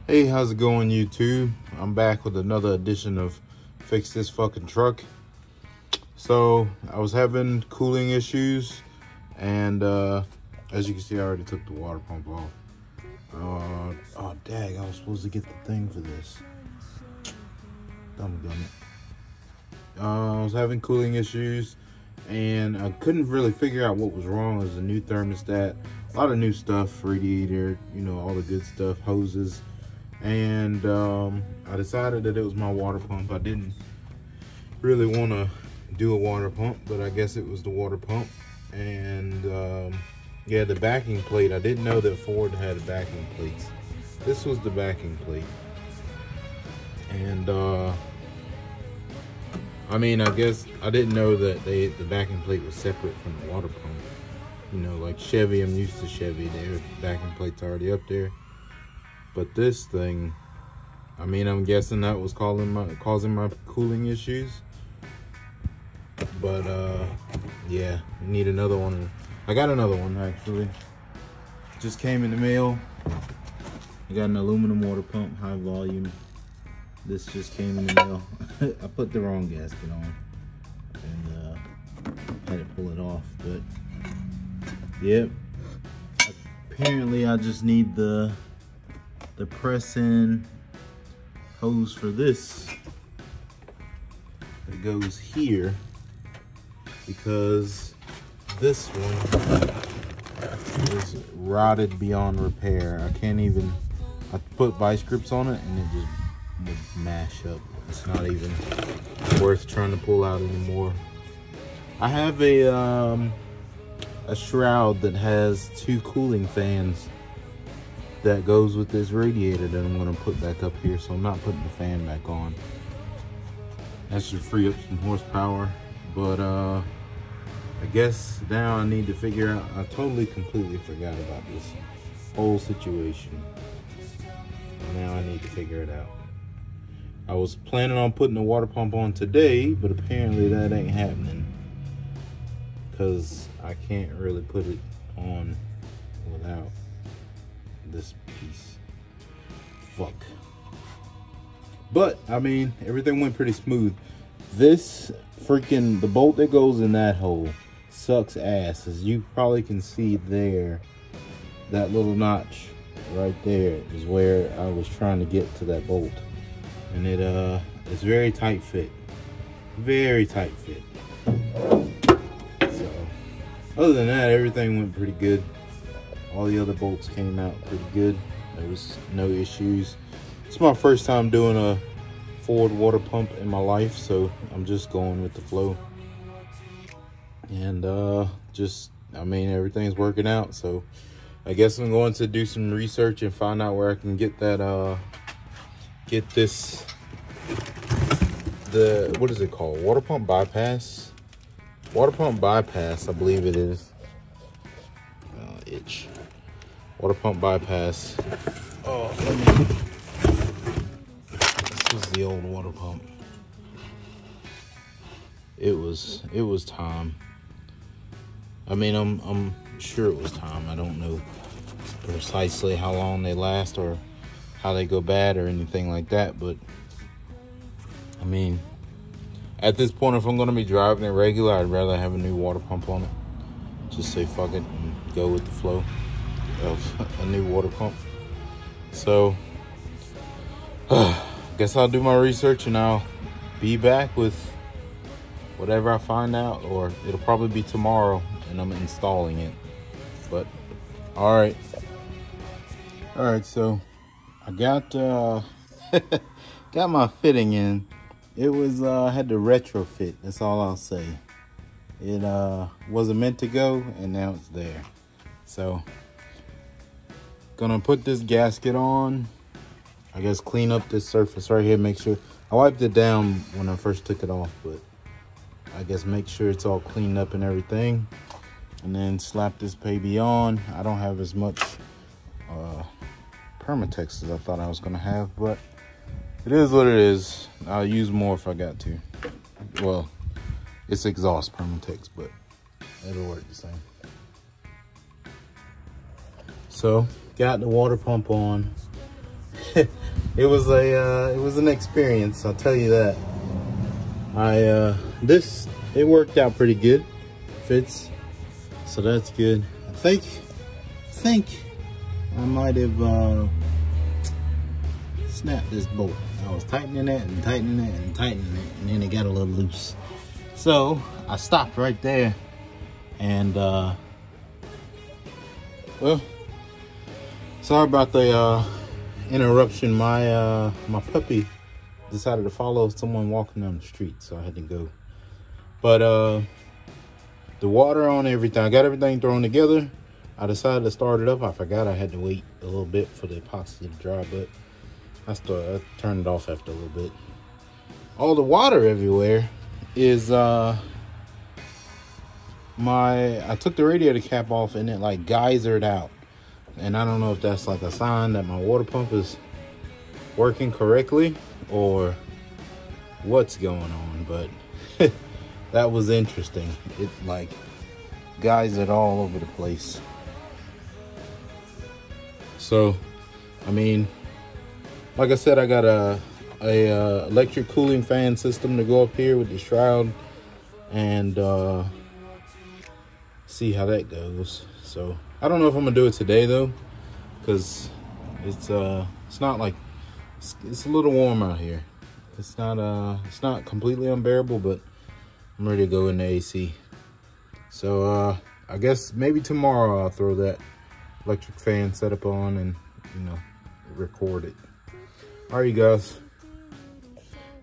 Hey, how's it going, YouTube? I'm back with another edition of Fix This Fucking Truck. So, I was having cooling issues, and as you can see, I already took the water pump off. Oh, dang, I was supposed to get the thing for this. Dumb. I was having cooling issues, and I couldn't really figure out what was wrong. It was a new thermostat, a lot of new stuff, radiator, you know, all the good stuff, hoses. And I decided that it was my water pump. I didn't really want to do a water pump, but I guess it was the water pump. And yeah, the backing plate, I didn't know that Ford had backing plates. This was the backing plate. And I mean, I guess I didn't know that the backing plate was separate from the water pump. You know, like Chevy, I'm used to Chevy, their backing plate's already up there. But this thing, I mean, I'm guessing that was causing my cooling issues. But yeah, I need another one. I got another one actually. Just came in the mail. I got an aluminum water pump, high volume. This just came in the mail. I put the wrong gasket on and had to pull it off. But yep, apparently I just need the press-in hose for this that goes here, because this one is rotted beyond repair. I can't even, I put vice grips on it and it just would mash up. It's not even worth trying to pull out anymore. I have a shroud that has 2 cooling fans that goes with this radiator that I'm going to put back up here, so I'm not putting the fan back on. That should free up some horsepower. But I guess now I need to figure out, I completely forgot about this whole situation. Now I need to figure it out. I was planning on putting the water pump on today, but apparently that ain't happening, because I can't really put it on without this piece. Fuck. But I mean, everything went pretty smooth. This freaking, the bolt that goes in that hole sucks ass. As you probably can see there, that little notch right there is where I was trying to get to that bolt, and it's very tight fit, very tight fit. So other than that, everything went pretty good. All the other bolts came out pretty good. There was no issues. It's my first time doing a Ford water pump in my life, so I'm just going with the flow. And I mean, everything's working out. So I guess I'm going to do some research and find out where I can get that, get this, what is it called? Water pump bypass? Water pump bypass, I believe it is. Itch. Water pump bypass. Oh, this was the old water pump. It was time. I mean, I'm sure it was time. I don't know precisely how long they last or how they go bad or anything like that, but I mean, at this point, if I'm going to be driving it regular, I'd rather have a new water pump on it. Just say fuck it and go with the flow of a new water pump. So guess I'll do my research and I'll be back with whatever I find out, or it'll probably be tomorrow and I'm installing it. But all right, so I got got my fitting in. It was I had to retrofit, that's all I'll say. It wasn't meant to go, and now it's there. So gonna put this gasket on. I guess clean up this surface right here, make sure I wiped it down when I first took it off, but I guess make sure it's all cleaned up and everything, and then slap this baby on. I don't have as much Permatex as I thought I was gonna have, but it is what it is. I'll use more if I got to. Well, it's exhaust Permatex, but it'll work the same. So got the water pump on. it was an experience, I'll tell you that. It worked out pretty good. Fits, so that's good. I think I might have snapped this bolt. I was tightening it and tightening it and tightening it, and then it got a little loose. So I stopped right there, and well, sorry about the interruption. My puppy decided to follow someone walking down the street, so I had to go. But the water on everything, I got everything thrown together. I decided to start it up. I forgot I had to wait a little bit for the epoxy to dry, but I turned it off after a little bit. All the water everywhere is I took the radiator cap off and it like geysered out. And I don't know if that's like a sign that my water pump is working correctly or what's going on, but that was interesting. It like geysered all over the place. So, I mean, like I said, I got a electric cooling fan system to go up here with the shroud and see how that goes. So I don't know if I'm gonna do it today though, because it's not like it's a little warm out here. It's not completely unbearable, but I'm ready to go in the AC. So I guess maybe tomorrow I'll throw that electric fan setup on and, you know, record it. All right, you guys.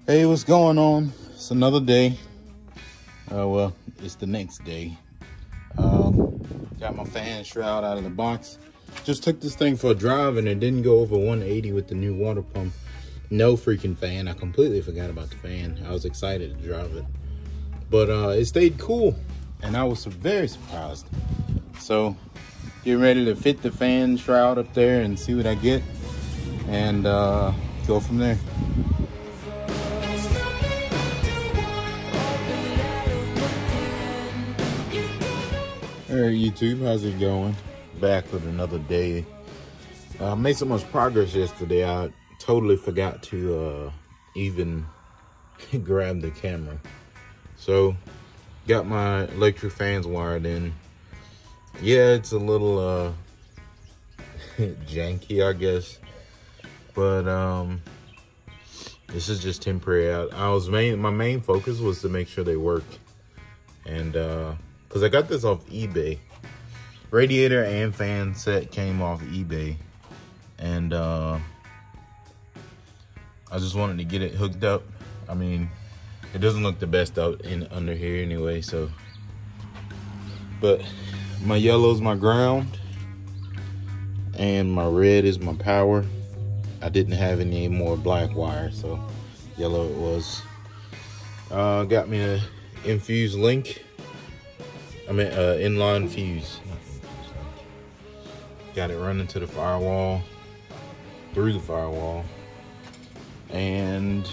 Hey, what's going on? It's another day. Well, it's the next day. Got my fan shroud out of the box. Just took this thing for a drive and it didn't go over 180 with the new water pump. No freaking fan. I completely forgot about the fan. I was excited to drive it. But it stayed cool and I was very surprised. So getting ready to fit the fan shroud up there and see what I get and go from there. All right, YouTube, how's it going? Back with another day. Made so much progress yesterday, I totally forgot to even grab the camera. So, got my electric fans wired in. Yeah, it's a little janky, I guess. But this is just temporary. My main focus was to make sure they work. And because I got this off eBay. Radiator and fan set came off eBay. And I just wanted to get it hooked up. I mean, it doesn't look the best out under here anyway, so. But my yellow's my ground. And my red is my power. I didn't have any more black wire, so yellow it was. Got me a infused link. I mean, inline fuse. Got it running to the firewall, through the firewall, and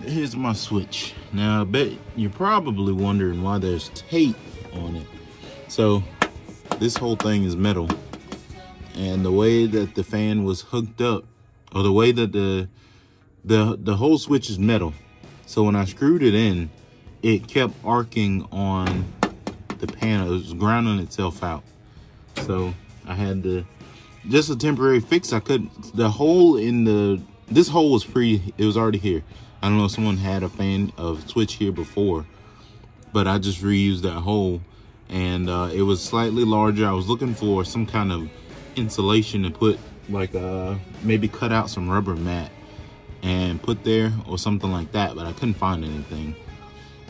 here's my switch. Now, I bet you're probably wondering why there's tape on it. So, this whole thing is metal, and the way that the fan was hooked up, or the way that the whole switch is metal. So when I screwed it in, it kept arcing on the panel. It was grounding itself out. So I had to, just a temporary fix. I couldn't, the hole in this hole was it was already here. I don't know if someone had a switch here before, but I just reused that hole, and it was slightly larger. I was looking for some kind of insulation to put, like maybe cut out some rubber mat and put there or something like that, but I couldn't find anything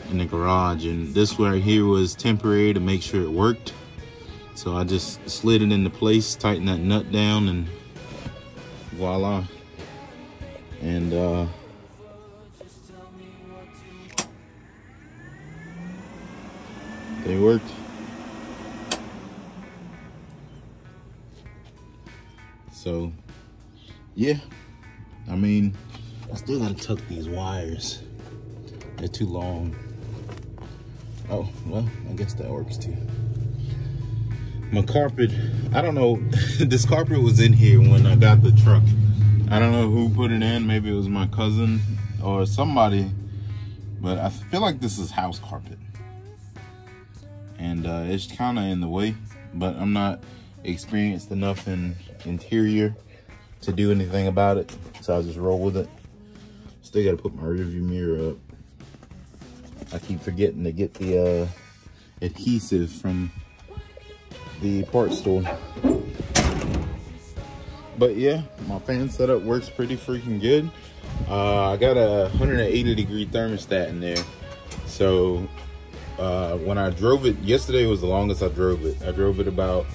in the garage. And this right here was temporary to make sure it worked. So I just slid it into place, tightened that nut down, and voila. And they worked. So yeah, I mean, I still gotta tuck these wires. They're too long. Oh, well, I guess that works too. My carpet, I don't know, this carpet was in here when I got the truck. I don't know who put it in. Maybe it was my cousin or somebody, but I feel like this is house carpet. And it's kind of in the way, but I'm not experienced enough in interior to do anything about it, so I'll just roll with it. Still gotta put my rearview mirror up. I keep forgetting to get the adhesive from the parts store. But yeah, my fan setup works pretty freaking good. I got a 180-degree thermostat in there. So when I drove it, yesterday was the longest I drove it. I drove it about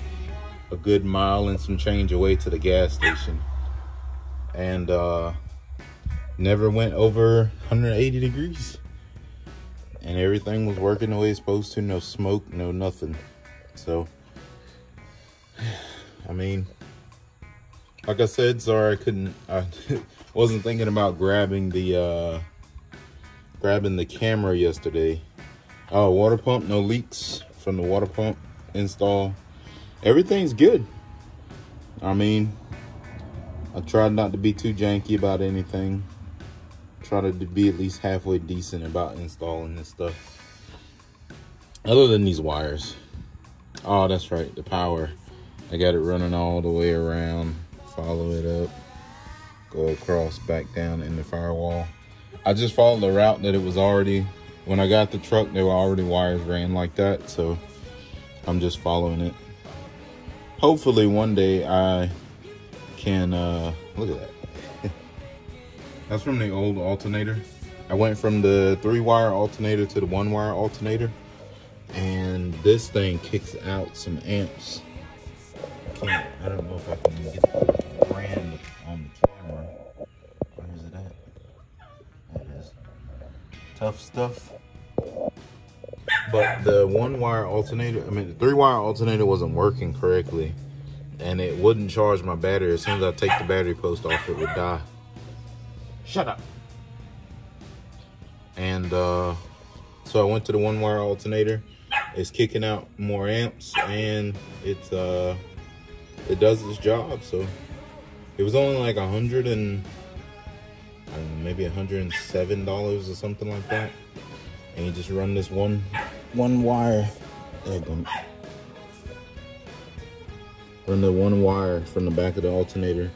a good mile and some change away to the gas station. And never went over 180 degrees. And everything was working the way it's supposed to. No smoke, no nothing. So, I mean, like I said, sorry I wasn't thinking about grabbing the camera yesterday. Oh, water pump, no leaks from the water pump install. Everything's good. I mean, I tried not to be too janky about anything. Try to be at least halfway decent about installing this stuff. Other than these wires. Oh, that's right, the power. I got it running all the way around. Follow it up, go across, back down in the firewall. I just followed the route that it was already, when I got the truck, there were already wires ran like that, so I'm just following it. Hopefully one day I can, look at that. That's from the old alternator. I went from the 3-wire alternator to the 1-wire alternator, and this thing kicks out some amps. I don't know if I can get the brand on the camera. Where is it at? There it is. Tough stuff. But the 1-wire alternator, I mean the 3-wire alternator wasn't working correctly, and it wouldn't charge my battery. As soon as I take the battery post off, it would die. Shut up. And so I went to the 1-wire alternator. It's kicking out more amps, and it's it does its job. So it was only like I don't know, maybe $107 or something like that. And you just run this one wire. There you go. Run the 1 wire from the back of the alternator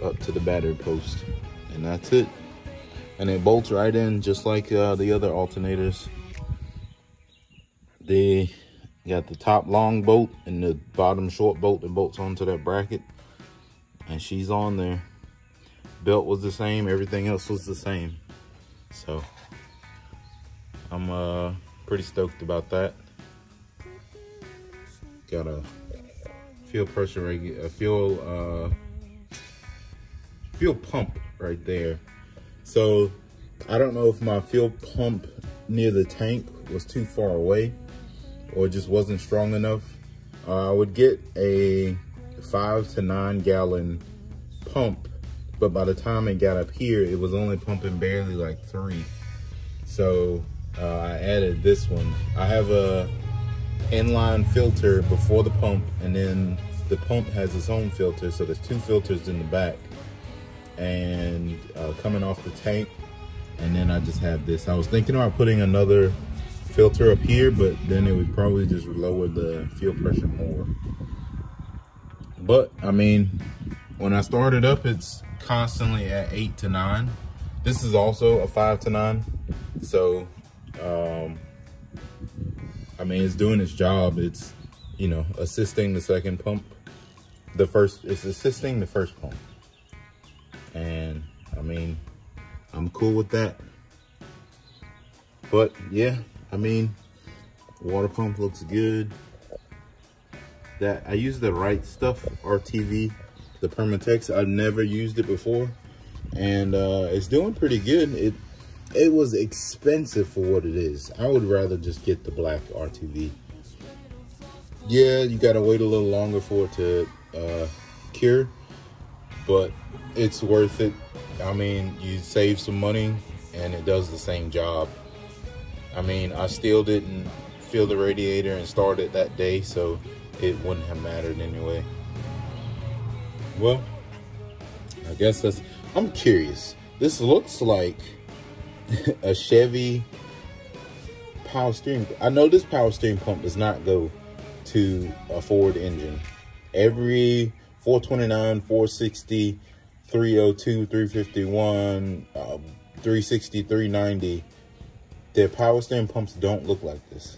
up to the battery post, and that's it. And it bolts right in just like the other alternators. They got the top long bolt and the bottom short bolt that bolts onto that bracket, and she's on there. Belt was the same, everything else was the same. So I'm pretty stoked about that. Got a fuel pressure fuel pump right there. So I don't know if my fuel pump near the tank was too far away or just wasn't strong enough. I would get a 5 to 9 gallon pump, but by the time it got up here, it was only pumping barely like 3. So I added this one. I have a inline filter before the pump, and then the pump has its own filter. So there's 2 filters in the back and coming off the tank. And then I just have this. I was thinking about putting another filter up here, but then it would probably just lower the fuel pressure more. But I mean, when I start it up, it's constantly at 8 to 9. This is also a 5 to 9. So, I mean, it's doing its job. It's, you know, assisting the second pump. It's assisting the first pump. And I mean, I'm cool with that. But yeah, I mean, water pump looks good. That I use the Right Stuff RTV, the Permatex. I've never used it before, and it's doing pretty good. It was expensive for what it is. I would rather just get the black RTV. Yeah, you gotta wait a little longer for it to cure, but it's worth it. I mean, you save some money and it does the same job. I mean, I still didn't fill the radiator and start it that day, so it wouldn't have mattered anyway. Well, I guess I'm curious. This looks like a Chevy power steering. I know this power steering pump does not go to a Ford engine. Every 429, 460, 302, 351, 360, 390, their power steering pumps don't look like this.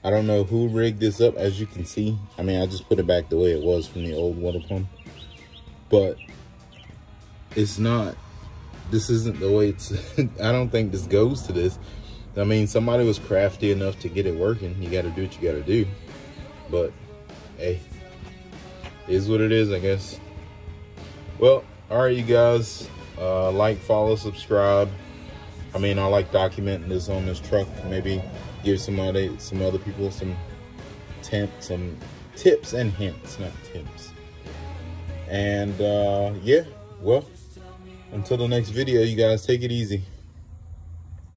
I don't know who rigged this up, as you can see. I mean, I just put it back the way it was from the old water pump. But it's not, this isn't the way it's, I don't think this goes to this. I mean, somebody was crafty enough to get it working. You got to do what you got to do. But, hey, it is what it is, I guess. Well, all right, you guys. Like, follow, subscribe. I mean, I like documenting this on this truck. Maybe give some other people some tips and hints, not tips. And, yeah, well, until the next video, you guys take it easy.